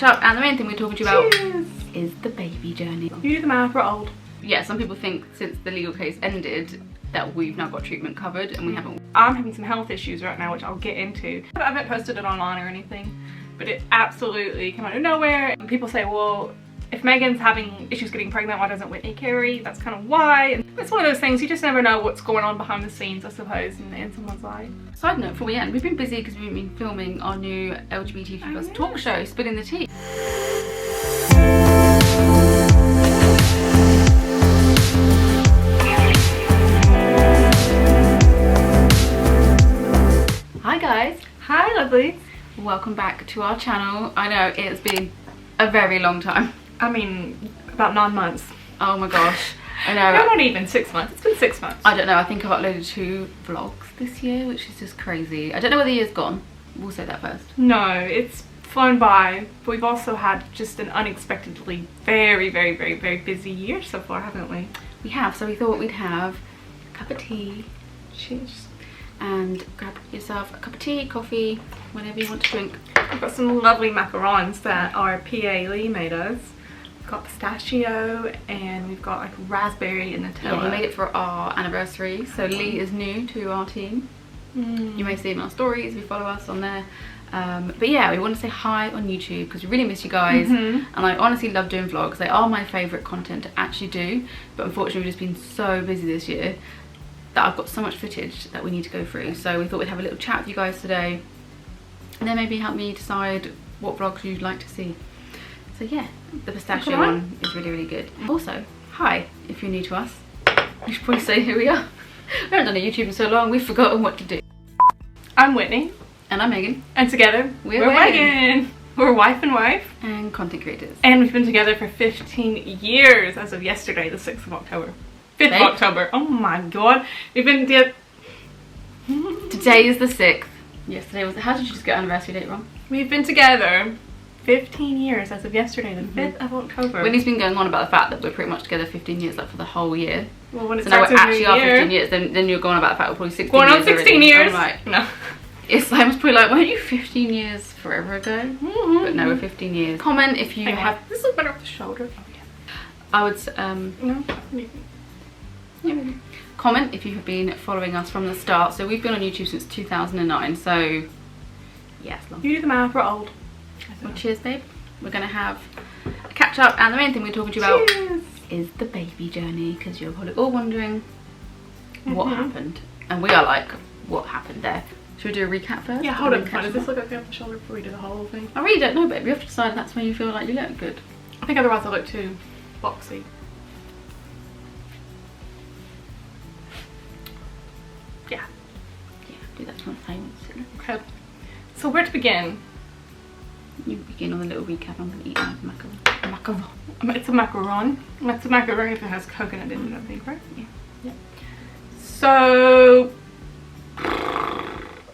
catch up, and the main thing we're talking to you about Cheers. is the baby journey. You do the math, we're old. Yeah, some people think since the legal case ended that we've now got treatment covered, and we haven't. I'm having some health issues right now, which I'll get into. I haven't posted it online or anything, but it absolutely came out of nowhere. And people say, well, if Megan's having issues getting pregnant, why doesn't Whitney carry? That's kind of why. And it's one of those things, you just never know what's going on behind the scenes, I suppose, in someone's life. Side note, before we end, we've been busy because we've been filming our new LGBTQ+ talk show, Spilling the Tea. Hi guys. Hi, lovely. Welcome back to our channel. I know it's been a very long time. I mean, about 9 months. Oh my gosh. I know. No, not even 6 months. It's been 6 months. I don't know. I think I've uploaded 2 vlogs this year, which is just crazy. I don't know where the year's gone. We'll say that first. No, it's flown by. But we've also had just an unexpectedly very busy year so far, haven't we? We have. So we thought we'd have a cup of tea. Cheers. And grab yourself a cup of tea, coffee, whatever you want to drink. We've got some lovely macarons that our PA Lee made us. We've got pistachio and we've got like raspberry and Nutella. Yeah, we made it for our anniversary. So Lee is new to our team. You may see him in our stories if you follow us on there. But yeah, we want to say hi on YouTube because we really miss you guys. And I honestly love doing vlogs. They are my favourite content to actually do. But unfortunately we've just been so busy this year that I've got so much footage that we need to go through. So we thought we'd have a little chat with you guys today and then maybe help me decide what vlogs you'd like to see. So yeah, the pistachio one is really good. Also, hi, if you're new to us. We should probably say who we are. We haven't done a YouTube in so long, we've forgotten what to do. I'm Whitney. And I'm Megan. And together, we're Wegan. We're wife and wife. And content creators. And we've been together for 15 years as of yesterday, the 6th of October. 5th of October. Oh my god. We've been together. Today is the 6th. Yesterday was how did you just get anniversary date wrong? We've been together 15 years as of yesterday, the 5th of October. Whitney's been going on about the fact that we're pretty much together 15 years, like for the whole year. Well, when it so now starts we're actually are year, 15 years, then you're going on about the fact we're probably 16 going years on 16 already. years. Like, no. It's like, I was probably like, weren't you 15 years forever ago? But no, we're 15 years. Comment if you have... This looks better off the shoulder. Oh yeah. I would... No. Yeah. Comment if you have been following us from the start. So we've been on YouTube since 2009, so yes, long. You do the math, we're old. Well, cheers babe. We're gonna have a catch up, and the main thing we're talking to you about is the baby journey, because you're probably all wondering what happened, and we are like, what happened there? Should we do a recap first? Yeah, hold on. Does this look okay off the shoulder before we do the whole thing? I really don't know, babe. You have to decide that's when you feel like you look good. I think otherwise I look too boxy. Yeah. Yeah, do that one time. Okay. So where to begin? You begin on the little recap. I'm gonna eat my macaron. It's a macaron. It's a macaron if it has coconut in it, I think, right? Yeah. Yeah. So,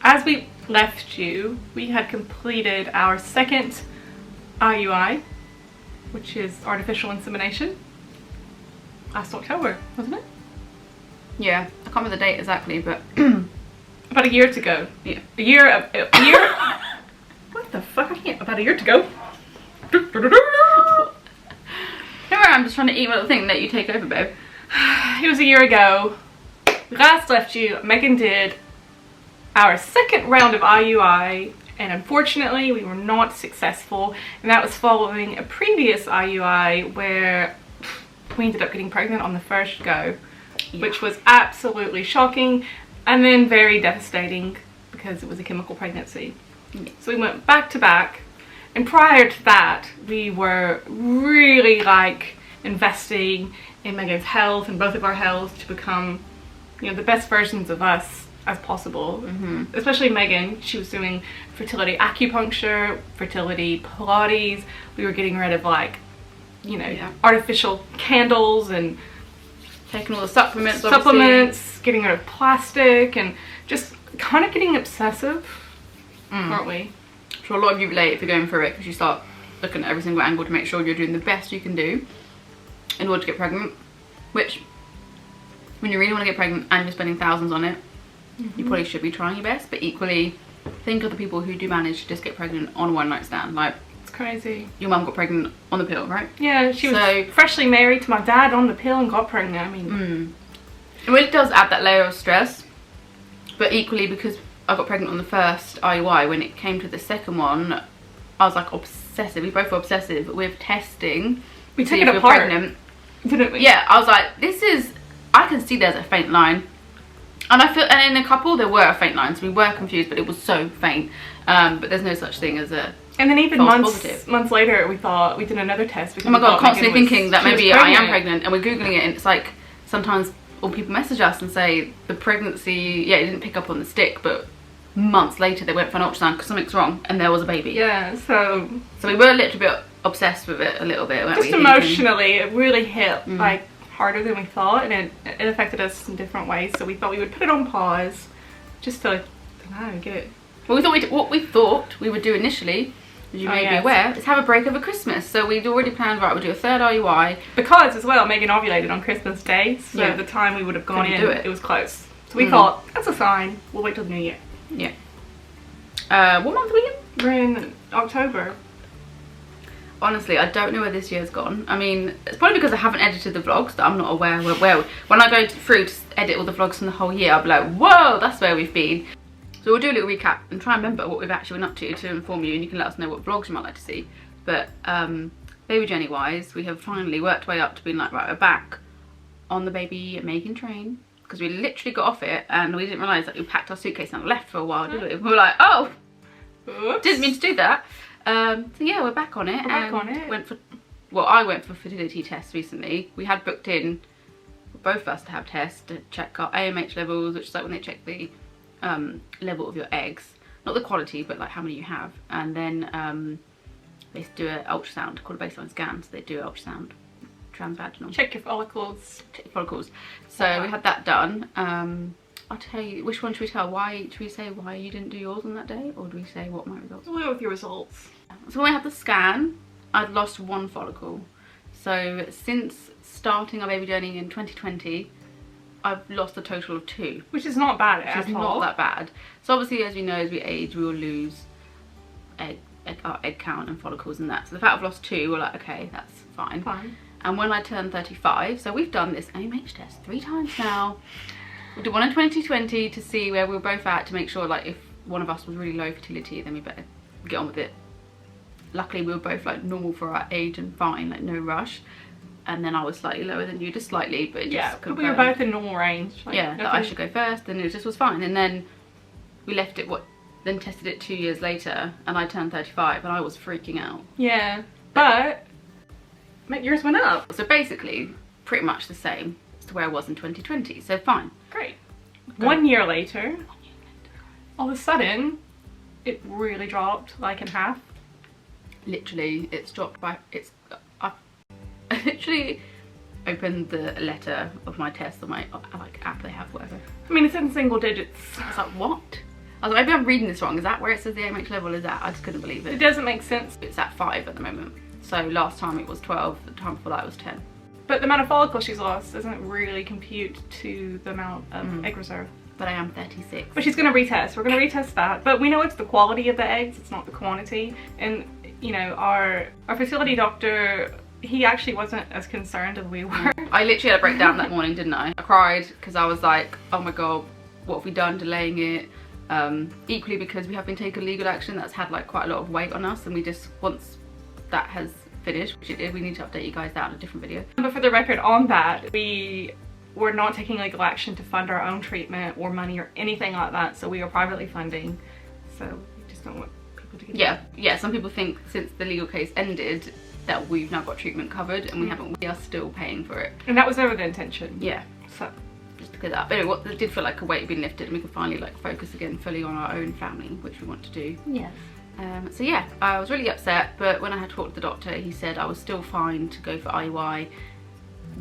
as we left you, we had completed our second IUI, which is artificial insemination, last October, wasn't it? Yeah, I can't remember the date exactly, but about a year to go. Yeah. A year. What the fuck? I can't. About a year to go. Here I am just trying to eat my little thing. Let you take over, babe. It was a year ago. We last left you. Megan did our second round of IUI, and unfortunately we were not successful, and that was following a previous IUI where we ended up getting pregnant on the first go, which was absolutely shocking and then very devastating because it was a chemical pregnancy. So we went back to back, and prior to that we were really like investing in Megan's health and both of our health to become, you know, the best versions of us as possible. Especially Megan. She was doing fertility acupuncture, fertility Pilates. We were getting rid of, like, you know, artificial candles and taking all the supplements, getting rid of plastic, and just kind of getting obsessive, aren't we? I'm sure a lot of you relate if you're going through it, because you start looking at every single angle to make sure you're doing the best you can do in order to get pregnant, which when you really want to get pregnant and you're spending thousands on it, you probably should be trying your best. But equally, think of the people who do manage to just get pregnant on a one-night stand. Like, It's crazy. Your mum got pregnant on the pill, right? Yeah, she was freshly married to my dad on the pill and got pregnant. I mean, it really does add that layer of stress. But equally, because I got pregnant on the first IUI, when it came to the second one, I was like obsessive. We both were obsessive with testing. We took it apart, pregnant, didn't we? Yeah, I was like, this is. I can see there's a faint line, and I feel, and in a couple there were faint lines. We were confused, but it was so faint. But there's no such thing as a. And then even months later, we thought we did another test. Because oh my god, constantly thinking that maybe I am pregnant, and we're googling it, and it's like sometimes. Or people message us and say the pregnancy, yeah, it didn't pick up on the stick, but months later they went for an ultrasound because something's wrong and there was a baby. Yeah, so we were a little bit obsessed with it a little bit, weren't just we? Emotionally, it really hit like harder than we thought, and it affected us in different ways. So we thought we would put it on pause, just to, I don't know, get it. Well, what we thought we would do initially, as you may be aware, is have a break over Christmas. So we'd already planned, right, we'll do a third IUI. Because as well, Megan ovulated on Christmas Day, so the time we would have gone in, it was close. So we thought, that's a sign, we'll wait till the new year. Yeah. What month are we in? We're in October. Honestly, I don't know where this year's gone. I mean, it's probably because I haven't edited the vlogs that I'm not aware where. When I go through to edit all the vlogs from the whole year, I'll be like, whoa, that's where we've been. So we'll do a little recap and try and remember what we've actually been up to inform you, and you can let us know what vlogs you might like to see. But baby journey wise, we have finally worked our way up to being like, right, we're back on the baby Megan train, because we literally got off it and we didn't realise that we packed our suitcase and left for a while, did we? We were like, oh, oops. Didn't mean to do that. So yeah, we're back on it. I went for fertility tests recently. We had booked in for both of us to have tests to check our AMH levels, which is like when they check the level of your eggs, not the quality, but like how many you have, and then they do an ultrasound called a baseline scan. So they do an ultrasound, transvaginal. Check your follicles. Check your follicles. So we had that done. I'll tell you, which one should we tell? Why should we say why you didn't do yours on that day, or do we say what my results? We'll go with your results. So when I had the scan, I'd lost 1 follicle. So since starting our baby journey in 2020. I've lost a total of 2. Which is not bad at all. It's not that bad. So obviously, as we know, as we age, we will lose our egg count and follicles and that. So the fact I've lost 2, we're like, okay, that's fine. And when I turned 35, so we've done this AMH test 3 times now. We did one in 2020 to see where we were both at, to make sure like if one of us was really low fertility, then we better get on with it. Luckily, we were both like normal for our age and fine, like no rush. And then I was slightly lower than you, just slightly, but it just but we were both in normal range. Like, yeah, that I should go first, and it just was fine. And then we left it, then tested it 2 years later, and I turned 35, and I was freaking out. Yeah, but yours went up. So basically, pretty much the same as to where I was in 2020, so fine. Great. 1 year later, all of a sudden, it really dropped, like in half. Literally, it's dropped by, I literally opened the letter of my test on my like app they have, whatever. I mean, it's in single digits. I was like, what? I was like, maybe I'm reading this wrong. Is that where it says the AMH level is at? I just couldn't believe it. It doesn't make sense. It's at 5 at the moment. So last time it was 12, the time before that was 10. But the amount of follicles she's lost doesn't really compute to the amount of egg reserve. But I am 36. But she's going to retest. We're going to retest that. But we know it's the quality of the eggs, it's not the quantity. And, you know, our fertility doctor, he actually wasn't as concerned as we were. I literally had a breakdown that morning, didn't I? I cried because I was like, oh my god, what have we done delaying it? Equally because we have been taking legal action that's had like quite a lot of weight on us, and we just, once that has finished, which it did, we need to update you guys out in a different video. But for the record on that, we were not taking legal action to fund our own treatment or money or anything like that, so we are privately funding, so we just don't want people to get yeah, some people think since the legal case ended that we've now got treatment covered, and we haven't. We are still paying for it, and that was never the intention. Yeah, so just to clear that up. But anyway, what did feel like a weight had been lifted, and we could finally like focus again fully on our own family, which we want to do. Yes. So yeah, I was really upset, but when I had talked to the doctor, he said I was still fine to go for IUI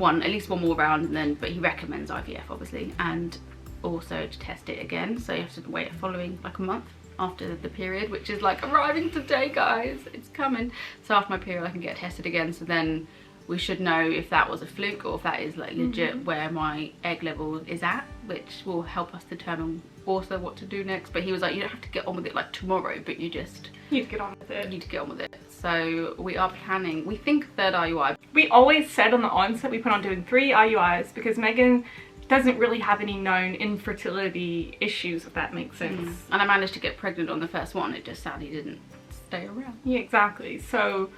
at least one more round, and then, but he recommends IVF obviously, and also to test it again. So you have to wait following like a month after the period, which is like arriving today, guys. It's coming. So after my period I can get tested again, so then we should know if that was a fluke or if that is like legit where my egg level is at, which will help us determine also what to do next. But he was like, you don't have to get on with it like tomorrow, but you just need to get on with it. You need to get on with it. So we are planning, we think third IUI. We always said on the onset we plan on doing 3 IUIs because Megan doesn't really have any known infertility issues, if that makes sense. And I managed to get pregnant on the first one, it just sadly didn't stay around. Yeah, exactly. So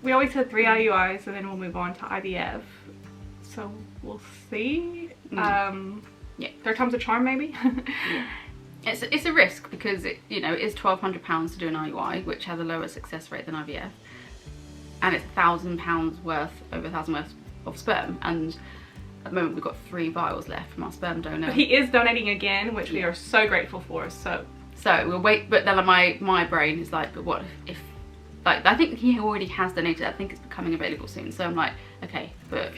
we always said 3 IUIs and then we'll move on to IVF. So we'll see. Yeah. Third time's a charm, maybe. Yeah. It's a risk because it, you know, it is £1,200 to do an IUI, which has a lower success rate than IVF, and it's £1,000 worth, over £1,000 worth of sperm. And at the moment we've got 3 vials left from our sperm donor. But he is donating again, which we are so grateful for. So we'll wait. But then my brain is like, but what if like, I think he already has donated. I think it's becoming available soon. So I'm like, okay, but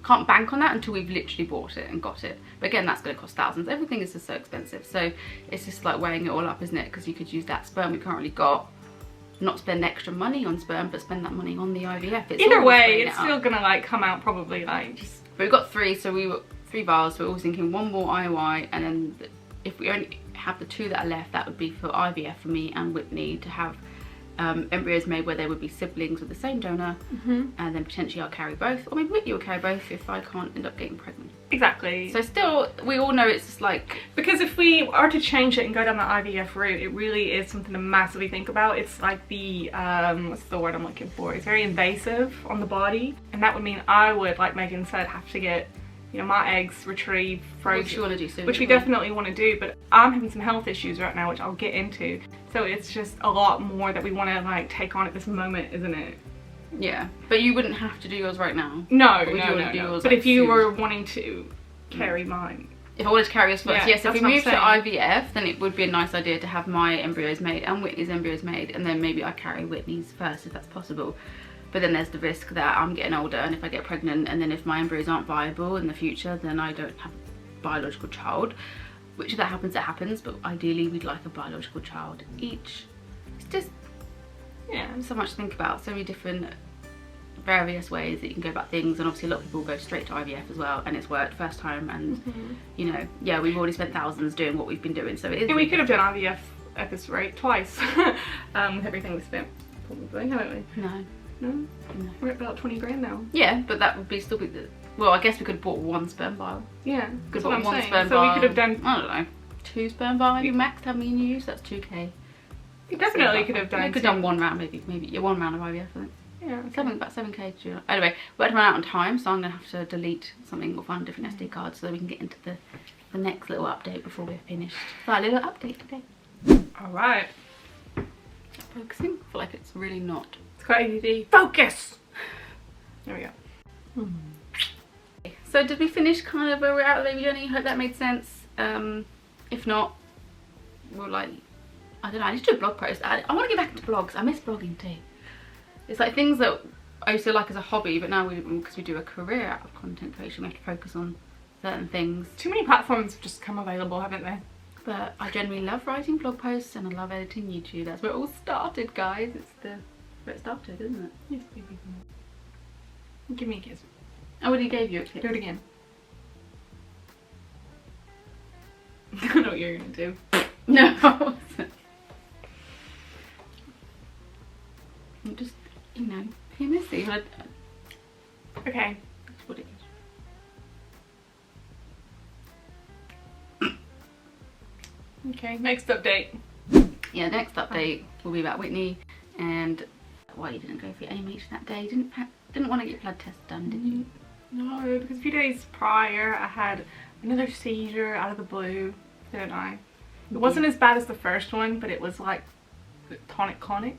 can't bank on that until we've literally bought it and got it. But again, that's going to cost thousands. Everything is just so expensive. So it's just like weighing it all up, isn't it? Because you could use that sperm we currently got, not spend extra money on sperm, but spend that money on the IVF. It's either way, it's still going to like come out probably like just... But we've got 3, so we were 3 vials. So we're always thinking 1 more IUI, and then if we only have the 2 that are left, that would be for IVF for me and Whitney to have embryos made where they would be siblings with the same donor, and then potentially I'll carry both, or maybe Whitney will carry both if I can't end up getting pregnant. Exactly. So still, we all know it's just like, because if we are to change it and go down the IVF route, it really is something to massively think about. It's like the what's the word I'm looking for? It's very invasive on the body, and that would mean I would, like Megan said, have to get, you know, my eggs retrieved, frozen, which you want to do soon, which we definitely want to do. But I'm having some health issues right now, which I'll get into. So it's just a lot more that we want to like take on at this moment, isn't it? Yeah, but you wouldn't have to do yours right now. No. But if you were wanting to carry mine, if I wanted to carry yours first, yes. If we move to IVF, then it would be a nice idea to have my embryos made and Whitney's embryos made, and then maybe I carry Whitney's first if that's possible. But then there's the risk that I'm getting older, and if I get pregnant and then if my embryos aren't viable in the future, then I don't have a biological child. Which if that happens, it happens, but ideally we'd like a biological child each. It's just, yeah, so much to think about, so many different various ways that you can go about things, and obviously a lot of people go straight to IVF as well, and it's worked first time, and you know, yeah, we've already spent thousands doing what we've been doing, so it is. And we could have done IVF at this rate twice, with everything we spent, probably, haven't we? No. No? We're at about 20 grand now. Yeah, but that would be still be the, well, I guess we could have bought 1 sperm vial. Yeah, could have bought 1 sperm vial. So we could have done, I don't know, 2 sperm vials maybe max, how many you use, that's 2k. We definitely could have done. We could have done 1 round, maybe 1 round of IVF, I think. Yeah. Okay. Something about 7k to do. Anyway, we're running out of time, so I'm gonna have to delete something or find a different SD card so that we can get into the next little update before we're finished. So a little update today. Alright. Focusing? I feel like it's really not. It's quite easy. Focus! There we go. So did we finish kind of where we're at with the baby journey? Hope that made sense. If not, we'll like, I don't know, I need to do a blog post. I want to get back into blogs. I miss blogging too. It's like things that I used to like as a hobby, but now because we do a career out of content creation, we have to focus on certain things. Too many platforms have just come available, haven't they? But I generally love writing blog posts and I love editing YouTube. That's where it all started, guys. It's where it started, isn't it? Yes, baby. Give me a kiss. I already gave you a kiss. Do it again. I know what you're gonna do. No. I'm just, you know, being messy. Okay. That's what it is. Okay, next update. Yeah, next update will be about Whitney and why you didn't go for your AMH that day. Didn't want to get blood tests done, did you? No, because a few days prior I had another seizure out of the blue, didn't I? It wasn't as bad as the first one, but it was like tonic. I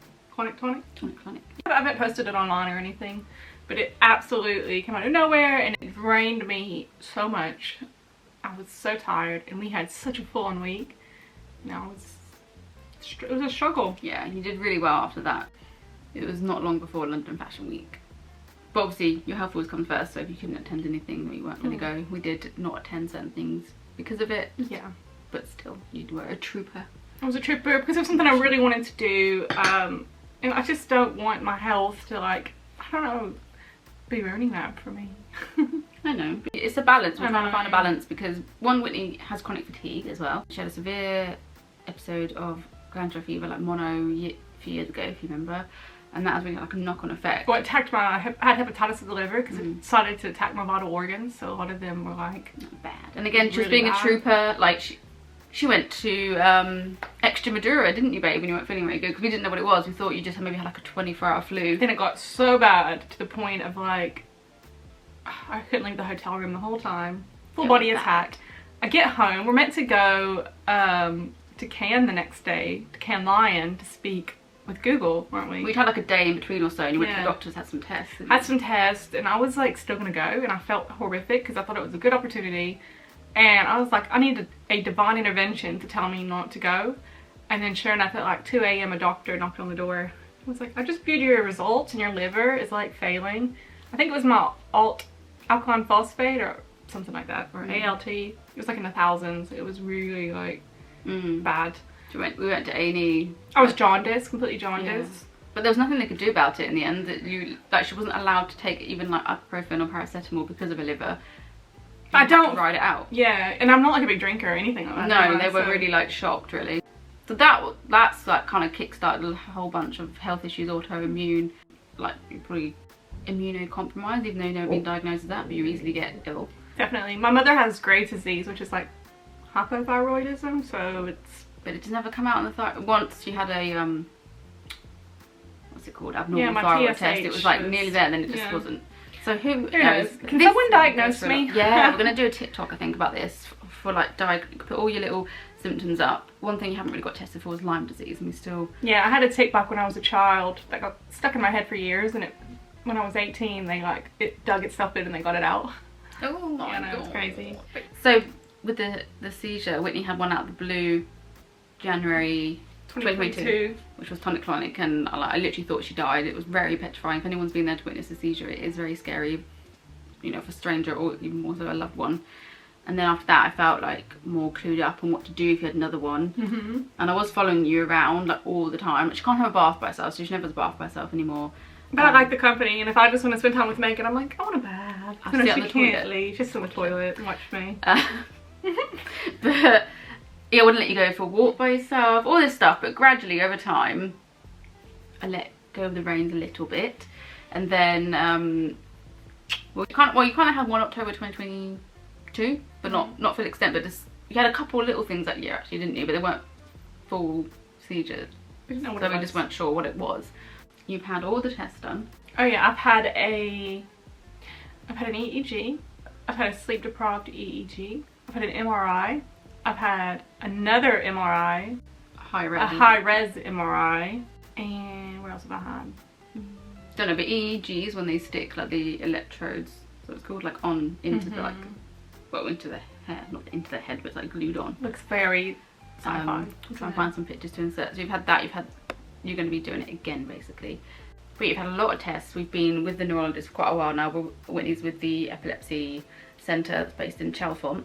haven't posted it online or anything, but it absolutely came out of nowhere and it drained me so much. I was so tired and we had such a full-on week. You know, it was a struggle. Yeah, you did really well after that. It was not long before London Fashion Week. But obviously your health always comes first, so if you couldn't attend anything, then you weren't going to go. We did not attend certain things because of it. Yeah. But still, you were a trooper. I was a trooper because it was something I really wanted to do. And I just don't want my health to, like, I don't know, be ruining that for me. I know. It's a balance. We're trying to find a balance because one, Whitney has chronic fatigue as well. She had a severe episode of glandular fever, like mono, a few years ago, if you remember. And that has really like a knock-on effect. Well, it attacked I had hepatitis of the liver because it decided to attack my vital organs. So a lot of them were like bad. And again, she was being a trooper. Like she went to Extremadura, didn't you, babe, when you weren't feeling very good? Because we didn't know what it was. We thought you just maybe had like a 24-hour flu. Then it got so bad to the point of like I couldn't leave the hotel room the whole time. Full body attack. I get home. We're meant to go to Cannes the next day, to Cannes Lion, to speak with Google, weren't we? We'd had like a day in between or so, and you went to the doctors, had some tests. Had some tests, and I was like still gonna go, and I felt horrific because I thought it was a good opportunity, and I was like, I need a divine intervention to tell me not to go. And then sure enough, at like 2 a.m. a doctor knocked on the door. I was like, I just viewed your results, and your liver is like failing. I think it was my alkaline phosphate or something like that, or ALT. It was like in the thousands. It was really like bad. We went to A&E. I was jaundiced, completely jaundiced. Yeah. But there was nothing they could do about it in the end. That she wasn't allowed to take even like ibuprofen or paracetamol because of her liver. I don't ride it out. Yeah, and I'm not like a big drinker or anything like that. No, anyway, they were really like shocked, really. So that's like kind of kickstarted a whole bunch of health issues, autoimmune, like you're probably immunocompromised, even though you never been diagnosed with that, but you easily get ill. Definitely. My mother has Graves' disease, which is like hypothyroidism, so it's. But it just never come out on the thyroid. Once she had a what's it called? Abnormal thyroid test. It was like nearly there, and then it just wasn't. So who knows? Can someone diagnose me? Yeah, we're gonna do a TikTok, I think, about this for like put all your little symptoms up. One thing you haven't really got tested for was Lyme disease, and we still. Yeah, I had a tick bug when I was a child that got stuck in my head for years, and when I was 18, it dug itself in and they got it out. Oh my god, it's crazy. So with the seizure, Whitney had one out of the blue. January 2022, which was tonic-clonic, and I literally thought she died. It was very petrifying. If anyone's been there to witness a seizure, it is very scary, you know, for a stranger or even more so a loved one. And then after that, I felt like more clued up on what to do if you had another one. And I was following you around like all the time. She can't have a bath by herself, so she never has a bath by herself anymore. But I like the company, and if I just want to spend time with Megan, I'm like, I want a bath. I'll sit on the toilet. Leave, just on the toilet and watch me. But yeah, I wouldn't let you go for a walk by yourself, all this stuff, but gradually over time I let go of the reins a little bit. And then you kind of had one October 2022, but not for the extent, but just you had a couple of little things that year actually, didn't you? But they weren't full seizures, we didn't know what so we just weren't sure what it was. You've had all the tests done. Oh yeah, I've had an EEG, I've had a sleep deprived EEG, I've had an MRI, I've had another MRI, a high res MRI, and what else have I had? Don't know, but EEGs when they stick like the electrodes, so it's called, like on into the like, well, into the hair, not into the head, but it's like glued on. Looks very sci-fi. I'll try and find some pictures to insert. So you've had that, you're going to be doing it again basically. But you've had a lot of tests. We've been with the neurologist for quite a while now. Whitney's with the epilepsy centre that's based in Chalfont.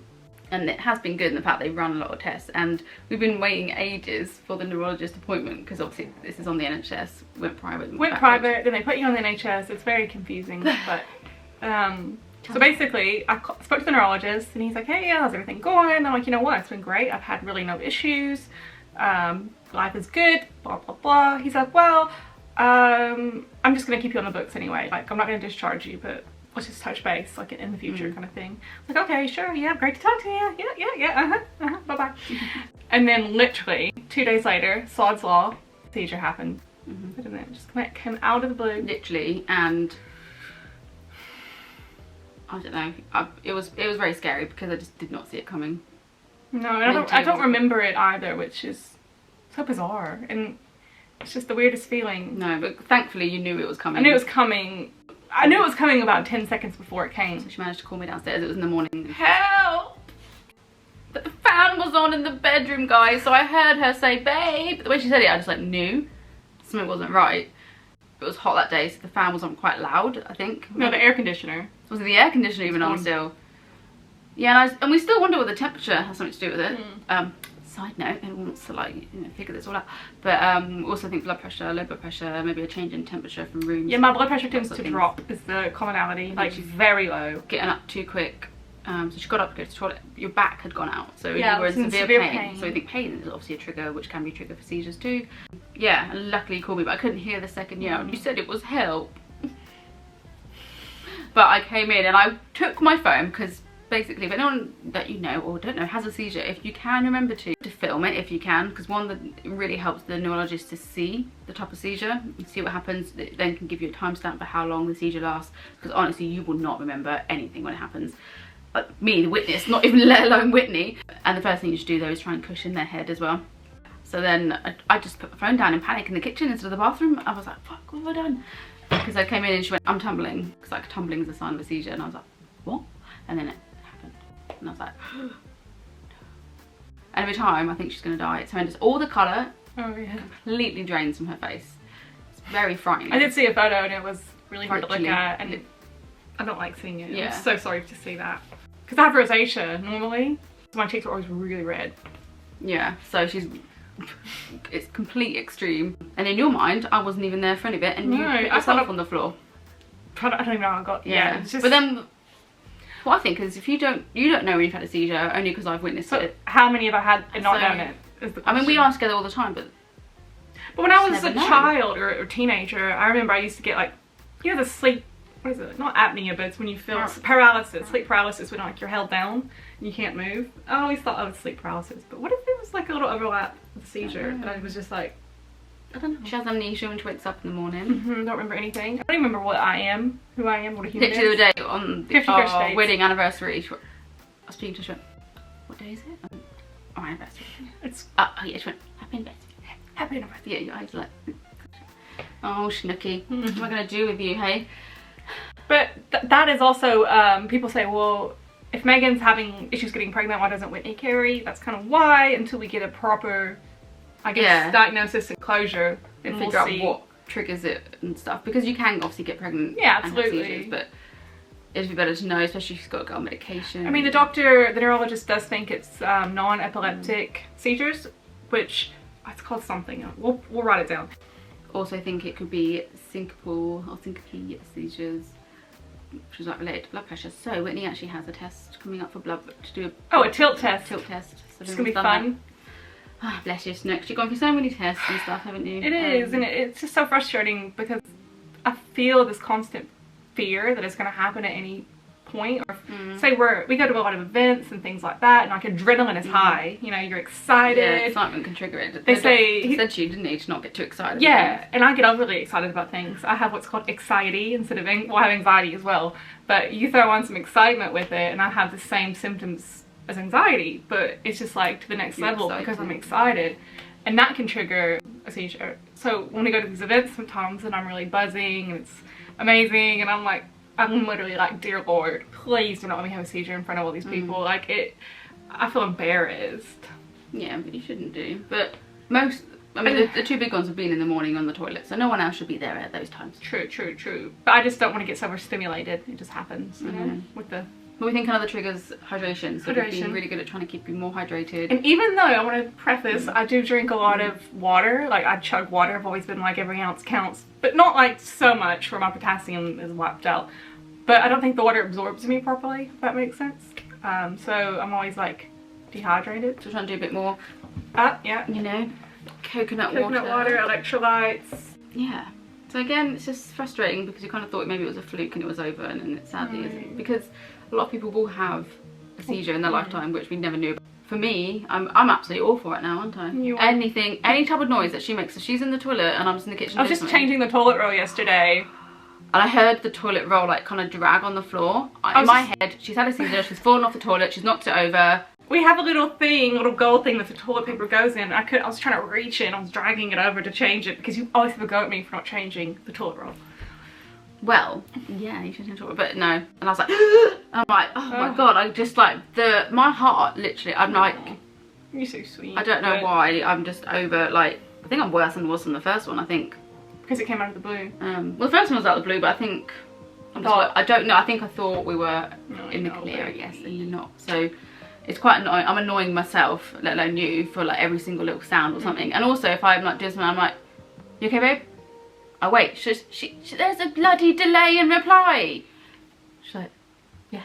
And it has been good in the fact they run a lot of tests, and we've been waiting ages for the neurologist appointment because obviously this is on the NHS. Went private, then they put you on the NHS. It's very confusing. But so basically I spoke to the neurologist and he's like, hey, how's everything going? I'm like, you know what, it's been great. I've had really no issues. Life is good, blah blah blah. He's like, well, I'm just gonna keep you on the books anyway. Like, I'm not gonna discharge you, but let's just touch base like in the future kind of thing. Like, okay, sure, yeah, great to talk to you. Yeah, bye-bye. And then literally 2 days later, sod's law, seizure happened. I don't know, it just came out of the blue. Literally, and I don't know, it was very scary because I just did not see it coming. No, I don't remember it either, which is so bizarre, and it's just the weirdest feeling. No, but thankfully you knew it was coming. I knew it was coming. I knew it was coming about 10 seconds before it came. So she managed to call me downstairs. It was in the morning. Help! But the fan was on in the bedroom, guys, so I heard her say, babe. The way she said it, I just like knew something wasn't right. It was hot that day, so the fan was on quite loud, I think. No, the air conditioner. Was it the air conditioner even on still? Yeah, and we still wonder what the temperature has something to do with it. side note, and wants to like, you know, figure this all out. But also think blood pressure, low blood pressure, maybe a change in temperature from rooms. Yeah, my blood pressure tends to drop is the commonality. Like she's very low. Getting up too quick. So she got up to go to the toilet. Your back had gone out, so yeah, you were in severe pain. So I think pain is obviously a trigger, which can be a trigger for seizures too. Yeah, and luckily you called me, but I couldn't hear the second yell. You said it was help. But I came in and I took my phone, because basically if anyone that you know or don't know has a seizure, if you can remember to film it if you can, because one, that it really helps the neurologist to see the type of seizure and see what happens. It then can give you a timestamp for how long the seizure lasts, because honestly you will not remember anything when it happens. But me, the witness, not even let alone Whitney. And the first thing you should do though is try and cushion their head as well. So then I just put the phone down in panic in the kitchen instead of the bathroom. I was like, fuck, what have I done? Because I came in and she went, I'm tumbling, because like tumbling is a sign of a seizure, and I was like, what? And then it happened, and I was like, and every time I think she's gonna die. It's horrendous. All the colour completely drains from her face. It's very frightening. I did see a photo and it was really hard to look at, and I don't like seeing it. Yeah. I'm so sorry to see that, because I have rosacea normally, so my cheeks are always really red. Yeah, so it's complete extreme. And in your mind, I wasn't even there for any bit, and you put yourself on the floor. I don't even know how I got. Yeah, it's just... But then, what I think is, if you don't know when you've had a seizure, only because I've witnessed it. How many have I had and not known it? Is the question. I mean, we are together all the time, but when I was a child or a teenager, I remember I used to get like, you know, the sleep. What is it? Not apnea, but it's when you feel paralysis, sleep paralysis, when like you're held down and you can't move. I always thought I was sleep paralysis, but what if it was like a little overlap with the seizure? And I was just like, I don't know. She has amnesia when she wakes up in the morning. Don't remember anything. I don't even remember what I am, who I am, what a human is. Literally the day on our wedding anniversary, I was speaking to her, she went, what day is it? Our anniversary. It's yeah, she went, happy anniversary. Happy anniversary. Yeah, your eyes are like, oh, Snooky, what am I going to do with you, hey? But that is also, people say, well, if Megan's having issues getting pregnant, why doesn't Whitney carry? That's kind of why, until we get a proper, I guess, diagnosis and closure. And figure out what triggers it and stuff. Because you can obviously get pregnant and have seizures, but it'd be better to know, especially if she's got to go on medication. I mean, the neurologist does think it's non-epileptic seizures, which, it's called something. We'll write it down. Also think it could be syncopal or syncope seizures, which is like related to blood pressure. So Whitney actually has a test coming up for blood to do a tilt test. So it's gonna be fun. Ah, bless you, Snooks. You've gone through so many tests and stuff, haven't you? It is, and it's just so frustrating because I feel this constant fear that it's going to happen at any point. Or say we go to a lot of events and things like that, and like adrenaline is high. You know, you're excited. Yeah, excitement can trigger it. They say he said to you, didn't he, to not get too excited. Yeah, and I get overly excited about things. I have what's called anxiety instead of I have anxiety as well. But you throw on some excitement with it, and I have the same symptoms as anxiety, but it's just like to the next level because I'm excited, and that can trigger a seizure. So when we go to these events sometimes, and I'm really buzzing and it's amazing, and I'm literally like, dear Lord, please do not let me have a seizure in front of all these people. Like I feel embarrassed. Yeah, but you shouldn't do. But the two big ones have been in the morning on the toilet, so no one else should be there at those times. True. But I just don't want to get so overstimulated. It just happens, you know, with the... But we think another trigger's hydration, so we've been really good at trying to keep you more hydrated. And even though, I want to preface, I do drink a lot of water, like I chug water, I've always been like every ounce counts, but not like so much where my potassium is wiped out. But I don't think the water absorbs me properly, if that makes sense. So I'm always like dehydrated. So we're trying to do a bit more, yeah. You know, coconut water, electrolytes. Yeah. So again, it's just frustrating because you kind of thought maybe it was a fluke and it was over, and then it sadly isn't. Because a lot of people will have a seizure in their lifetime, which we never knew about. For me, I'm absolutely all for it now, aren't I? Anything, any type of noise that she makes. So she's in the toilet and I'm just in the kitchen. I was just changing the toilet roll yesterday, and I heard the toilet roll like kind of drag on the floor. In my head, she's had a seizure, she's fallen off the toilet, she's knocked it over. We have a little gold thing that the toilet paper goes in. I was trying to reach it and I was dragging it over to change it because you always have a go at me for not changing the toilet roll. Well, yeah, you should change the toilet, but no. And I was like, I'm like, oh my god, I just like, my heart, literally, I'm like... You're so sweet. I don't know why, I'm just over, like, I think I'm worse than I was in the first one, I think. Because it came out of the blue. Well, the first one was out of the blue, but I think... I don't know, I think I thought we were in the clear, I guess, and you're not. So... it's quite annoying. I'm annoying myself, let alone you, for like every single little sound or something. And also if I'm like doing something, I'm like, you okay, babe? Oh wait, there's a bloody delay in reply. She's like, yeah.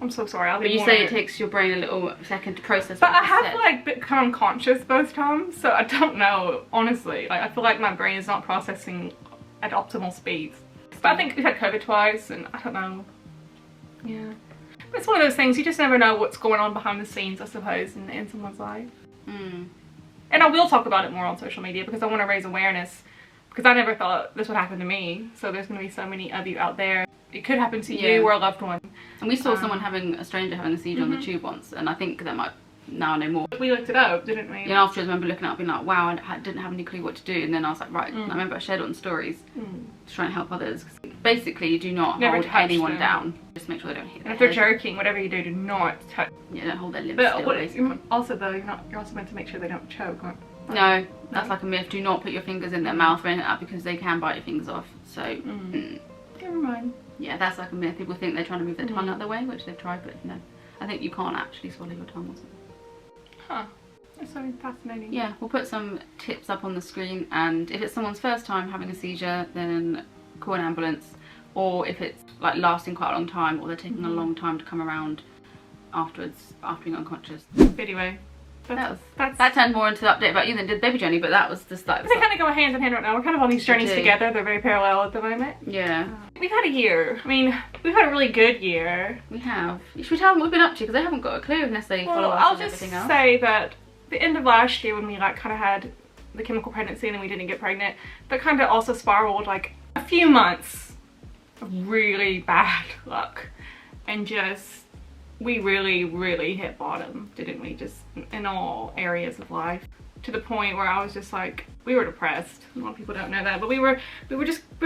I'm so sorry. But you say it takes your brain a little second to process. But I have like become unconscious both times, so I don't know, honestly. Like I feel like my brain is not processing at optimal speeds. But I think we've had COVID twice, and I don't know. Yeah. But it's one of those things, you just never know what's going on behind the scenes, I suppose, in someone's life. And I will talk about it more on social media because I want to raise awareness, because I never thought this would happen to me. So there's going to be so many of you out there. It could happen to you or a loved one. And we saw a stranger having a seizure on the tube once, and I think that might now know more. We looked it up, didn't we? And afterwards I remember looking up being like, wow, I didn't have any clue what to do. And then I was like, right, and I remember I shared it on stories to try and help others. Basically, do not hold anyone down. Just make sure they don't hit their And if they're head. jerking, whatever you do not touch. Yeah, don't hold their limbs But still, basically. also though, you're also meant to make sure they don't choke. No, that's like a myth. Do not put your fingers in their mouth or anything like that, because they can bite your fingers off. So, Never mind. yeah, that's like a myth. People think they're trying to move their tongue out their way, which they've tried, but no. I think you can't actually swallow your tongue or something. Huh. That's so fascinating. Yeah, we'll put some tips up on the screen, and if it's someone's first time having a seizure, then call an ambulance. Or if it's like lasting quite a long time, or they're taking a long time to come around afterwards, after being unconscious. But anyway, that turned more into the update about you than did baby journey, but that was just like... They kind of go hand in hand right now. We're kind of on these journeys together. They're very parallel at the moment. Yeah. We've had a year. I mean, we've had a really good year. We have. Should we tell them what we've been up to? Because they haven't got a clue unless they follow us and everything else. I'll just say that the end of last year, when we like kind of had the chemical pregnancy and then we didn't get pregnant, that kind of also spiraled like a few months of really bad luck, and just we really hit bottom, didn't we? Just in all areas of life, to the point where I was just like, we were depressed. A lot of people don't know that, but we were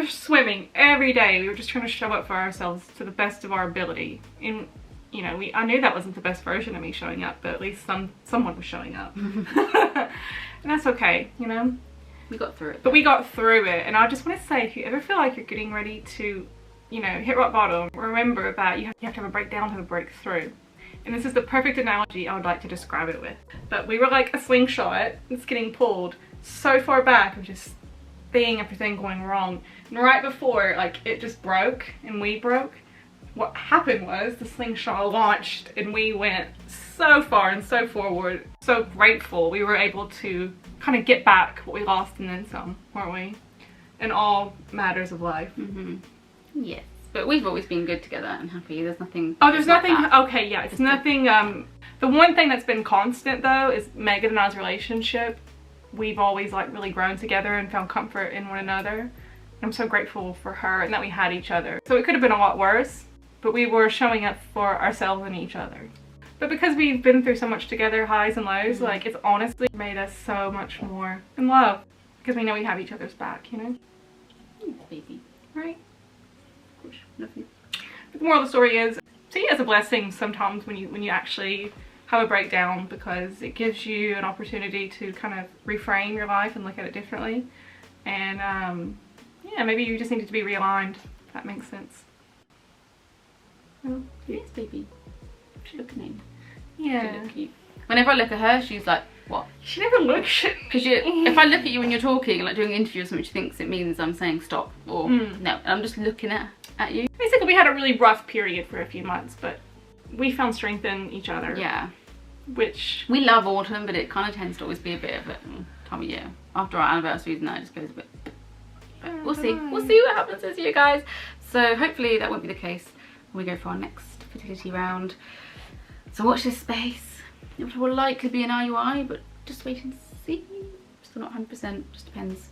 swimming every day. We were just trying to show up for ourselves to the best of our ability. And you know, I knew that wasn't the best version of me showing up, but at least someone was showing up. And that's okay, you know? We got through it. But we got through it, and I just want to say, if you ever feel like you're getting ready to, you know, hit rock bottom, remember that you have to have a breakdown to have a breakthrough. And this is the perfect analogy I would like to describe it with. But we were like a slingshot that's getting pulled so far back of just seeing everything going wrong. And right before, like, it just broke and we broke, what happened was the slingshot launched and we went so far and so forward. So grateful we were able to kind of get back what we lost and then some, weren't we? In all matters of life. Yes. But we've always been good together and happy. There's nothing... Oh, there's nothing... Okay, yeah, it's nothing... The one thing that's been constant, though, is Megan and I's relationship. We've always, like, really grown together and found comfort in one another. I'm so grateful for her and that we had each other. So it could have been a lot worse, but we were showing up for ourselves and each other. But because we've been through so much together, highs and lows, like, it's honestly made us so much more in love. Because we know we have each other's back, you know? Yes, baby. Right? Love you. But the moral of the story is, see it as a blessing sometimes when you actually have a breakdown, because it gives you an opportunity to kind of reframe your life and look at it differently. And yeah, maybe you just needed to be realigned, if that makes sense. Well, yes, baby. She's looking. Yeah. She look cute. Whenever I look at her, she's like, what? She never looks at me. Because if I look at you when you're talking, like doing an interview or something, she thinks it means I'm saying stop or no. I'm just looking at you. Basically, we had a really rough period for a few months, but we found strength in each other. Yeah. Which... We love autumn, but it kind of tends to always be a bit of a time of year. After our anniversaries, now it just goes a bit... But we'll see. We'll see what happens this year, guys. So hopefully that won't be the case when we go for our next fertility round. So watch this space. It will likely be an IUI, but just wait and see. Still not 100%. Just depends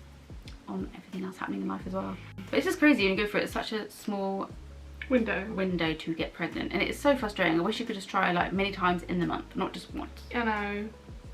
on everything else happening in life as well. But it's just crazy when you go for it. It's such a small window to get pregnant, and it's so frustrating. I wish you could just try like many times in the month, not just once. I know.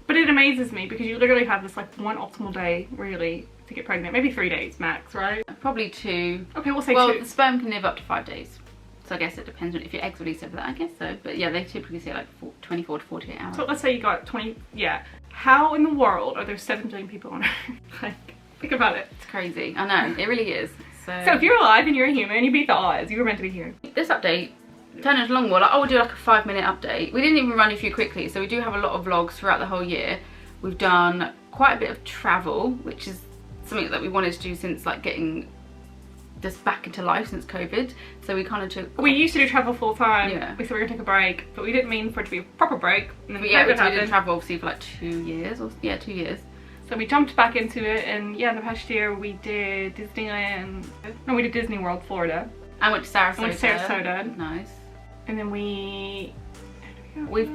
But it amazes me because you literally have this like one optimal day really to get pregnant. Maybe 3 days max, right? Probably 2. Okay, we'll say 2. Well, the sperm can live up to 5 days. So I guess it depends on if your eggs release over that, I guess so. But yeah, they typically say like 24 to 48 hours. So let's say you got 20, yeah. How in the world are there 7 billion people on Earth? Like, think about it. It's crazy. I know, it really is. So if you're alive and you're a human, you beat the odds. You were meant to be here. This update turn it long, like, oh, we'll do like a 5-minute update. We didn't even run you through quickly, so we do have a lot of vlogs throughout the whole year. We've done quite a bit of travel, which is something that we wanted to do since like getting just back into life since COVID. So we kind of took... We used to do travel full time. Yeah. We said we were going to take a break, but we didn't mean for it to be a proper break. And then But yeah, we happened. did travel obviously for like 2 years, or 2 years. So we jumped back into it, and yeah, in the past year we did Disneyland. No, we did Disney World, Florida. I went to Sarasota. Went to Sarasota. Nice. And then we've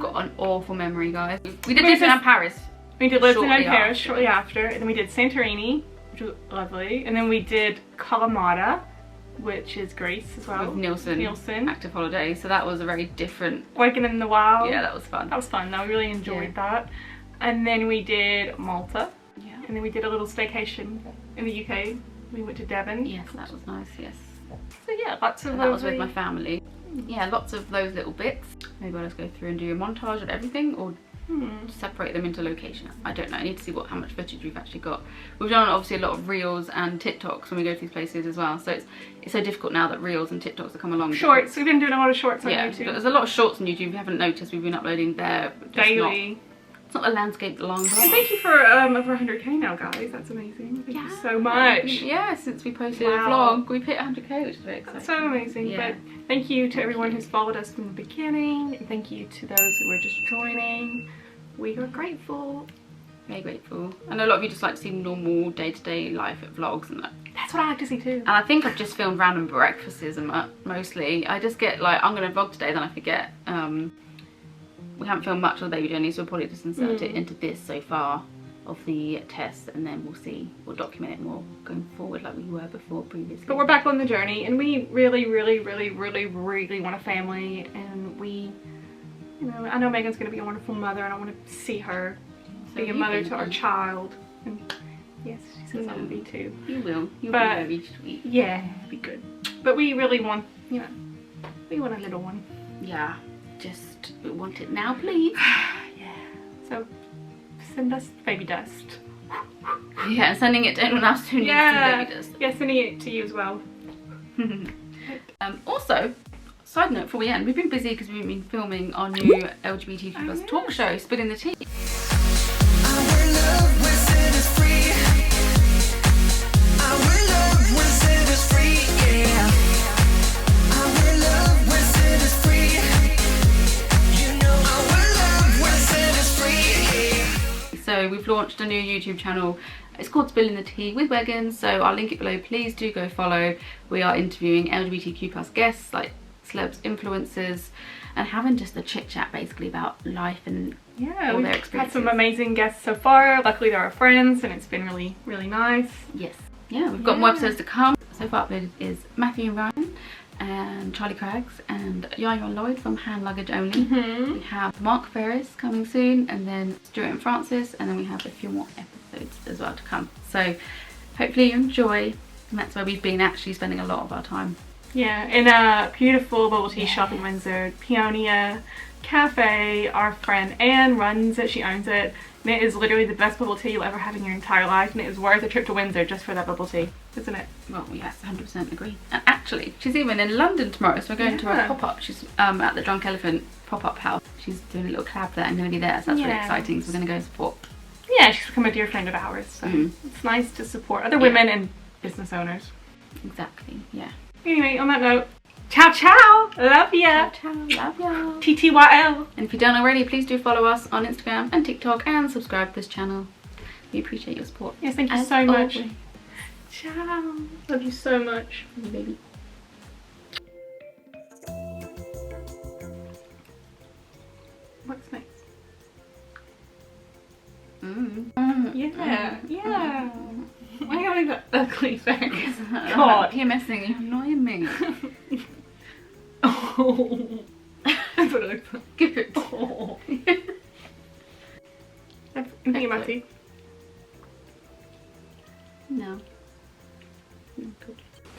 got an awful memory, guys. We did Disneyland Paris. We did Disneyland Paris shortly after, and then we did Santorini, which was lovely, and then we did Kalamata, which is Greece as well. With Nielsen. Active Holiday. So that was a very different... Waking in the Wild. Yeah, that was fun. That was fun. No, we really enjoyed that. And then we did Malta. Yeah. And then we did a little staycation in the UK. We went to Devon. Yes, that was nice, yes. So yeah, lots of those. That was with my family. Yeah, lots of those little bits. Maybe I'll just go through and do a montage of everything, or separate them into location. I don't know. I need to see how much footage we've actually got. We've done obviously a lot of reels and TikToks when we go to these places as well. So it's so difficult now that reels and TikToks have come along. Shorts. We've been doing a lot of shorts on YouTube. But there's a lot of shorts on YouTube. If you haven't noticed, we've been uploading there daily. It's not a landscape long. And thank you for over 100k now, guys. That's amazing. Thank you so much. Yeah, since we posted a vlog, we've hit 100k, which is very exciting. That's so amazing. Yeah. But thank you to everyone who's followed us from the beginning. And thank you to those who are just joining. We are grateful. Very grateful. I know a lot of you just like to see normal day-to-day life at vlogs and that. That's what I like to see too. And I think I've just filmed random breakfasts and mostly. I just get like, I'm going to vlog today, then I forget. We haven't filmed much of the baby journey, so we'll probably just insert it into this so far of the test, and then we'll see, we'll document it more going forward like we were before previously. But we're back on the journey, and we really want a family, and we, you know, I know Megan's going to be a wonderful mother, and I want to see her be a mother to our child. And yes, she says I will be too. You will. You'll be very sweet. Yeah, be good. But we really want, you know, we want a little one. Yeah. Just we want it now, please. Yeah. So send us baby dust. Yeah, sending it to anyone else who needs some baby dust. Yeah, sending it to you as well. Also, side note before we end, we've been busy because we've been filming our new LGBTQ+ talk show, Spilling the Tea. So we've launched a new YouTube channel. It's called Spilling the Tea with Wegan, so I'll link it below. Please do go follow. We are interviewing LGBTQ+ guests like celebs, influencers, and having just a chit chat basically about life and all their experiences. Had some amazing guests so far. Luckily they're our friends, and it's been really nice. Yes. Yeah, we've got more episodes to come. So far uploaded is Matthew and Ryan, and Charlie Craggs, and Yaya and Lloyd from Hand Luggage Only. We have Mark Ferris coming soon, and then Stuart and Francis, and then we have a few more episodes as well to come. So hopefully you enjoy, and that's where we've been actually spending a lot of our time. Yeah, in a beautiful bubble tea shop in Windsor, Peonia Cafe. Our friend Anne runs it, she owns it. And it is literally the best bubble tea you'll ever have in your entire life, and it is worth a trip to Windsor just for that bubble tea, isn't it? Well, yes, 100% agree. And actually, she's even in London tomorrow, so we're going to her pop-up. She's at the Drunk Elephant pop-up house. She's doing a little collab there. I'm going to be there, so that's really exciting. So we're going to go support. Yeah, she's become a dear friend of ours, so it's nice to support other women and business owners. Exactly, yeah. Anyway, on that note, ciao ciao, love ya. Ciao ciao, love ya. TTYL. And if you don't already, please do follow us on Instagram and TikTok and subscribe to this channel. We appreciate your support. Yes, thank you so much. Ciao. Love you so much. Love you, baby. What's next? Yeah. Why are you having that ugly face? God, PMSing, you're annoying me. Oh. That's what it looks like. Good. Oh. Anything in my teeth? No.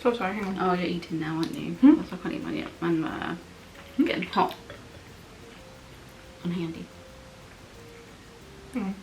So sorry, hang on. Oh, you're eating now, aren't you? That's why I can't eat mine yet. I'm getting hot on handy. Mm.